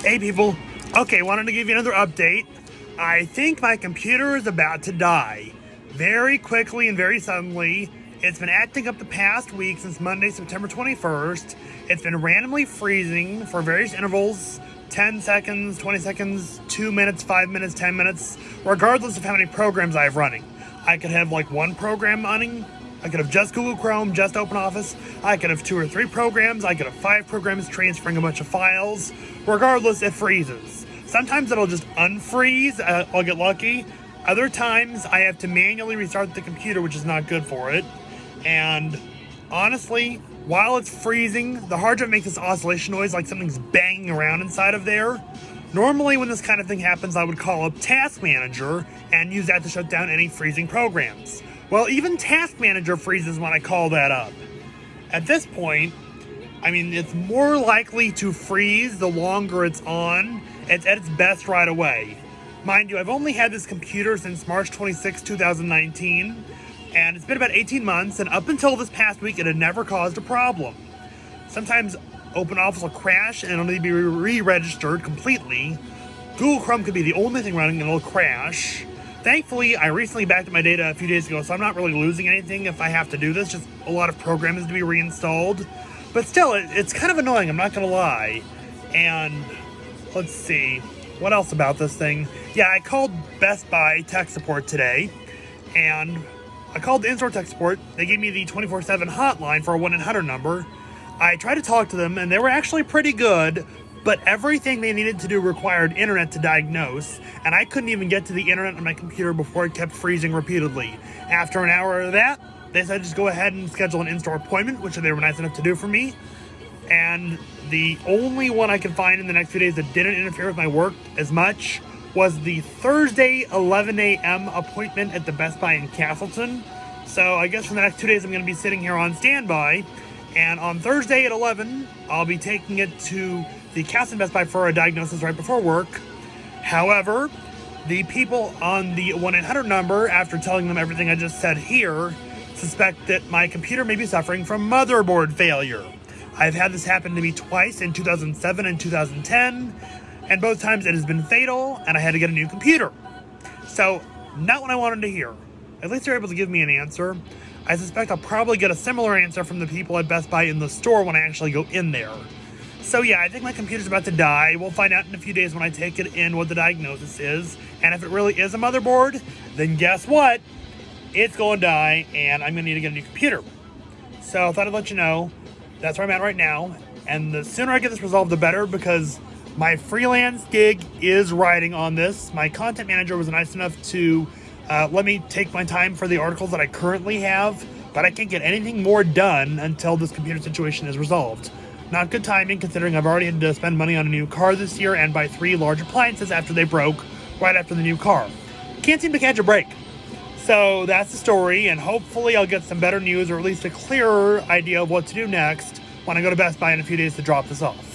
Hey people, okay, wanted to give you another update. I think my computer is about to die. Very quickly and very suddenly. It's been acting up the past week since Monday, September 21st. It's been randomly freezing for various intervals, 10 seconds, 20 seconds, 2 minutes, 5 minutes, 10 minutes, regardless of how many programs I have running. I could have like one program running. I could have just Google Chrome, just OpenOffice. I could have 2 or 3 programs. I could have 5 programs transferring a bunch of files. Regardless, it freezes. Sometimes it'll just unfreeze. I'll get lucky. Other times, I have to manually restart the computer, which is not good for it. And honestly, while it's freezing, the hard drive makes this oscillation noise like something's banging around inside of there. Normally, when this kind of thing happens, I would call up Task Manager and use that to shut down any freezing programs. Well, even Task Manager freezes when I call that up. At this point, it's more likely to freeze the longer it's on. It's at its best right away. Mind you, I've only had this computer since March 26, 2019, and it's been about 18 months, and up until this past week, it had never caused a problem. Sometimes OpenOffice will crash and it'll need to be re-registered completely. Google Chrome could be the only thing running and it'll crash. Thankfully, I recently backed up my data a few days ago, so I'm not really losing anything if I have to do this, just a lot of programs to be reinstalled. But still, it's kind of annoying, I'm not going to lie. And let's see, what else about this thing? Yeah, I called Best Buy tech support today, and I called the in-store tech support. They gave me the 24/7 hotline for a 1-800 number. I tried to talk to them, and they were actually pretty good, but everything they needed to do required internet to diagnose, and I couldn't even get to the internet on my computer before it kept freezing repeatedly. After an hour of that, they said just go ahead and schedule an in-store appointment, which they were nice enough to do for me. And the only one I could find in the next few days that didn't interfere with my work as much was the Thursday 11 a.m. appointment at the Best Buy in Castleton. So I guess for the next 2 days I'm going to be sitting here on standby. And on Thursday at 11, I'll be taking it to the Castleton Best Buy for a diagnosis right before work. However, the people on the 1-800 number, after telling them everything I just said here, suspect that my computer may be suffering from motherboard failure. I've had this happen to me twice in 2007 and 2010, and both times it has been fatal, and I had to get a new computer. So, not what I wanted to hear. At least they're able to give me an answer. I suspect I'll probably get a similar answer from the people at Best Buy in the store when I actually go in there. So yeah, I think my computer's about to die. We'll find out in a few days when I take it in what the diagnosis is. And if it really is a motherboard, then guess what? It's going to die, and I'm going to need to get a new computer. So I thought I'd let you know. That's where I'm at right now. And the sooner I get this resolved, the better, because my freelance gig is riding on this. My content manager was nice enough to let me take my time for the articles that I currently have, but I can't get anything more done until this computer situation is resolved. Not good timing, considering I've already had to spend money on a new car this year and buy 3 large appliances after they broke right after the new car. Can't seem to catch a break. So that's the story, and hopefully I'll get some better news, or at least a clearer idea of what to do next when I go to Best Buy in a few days to drop this off.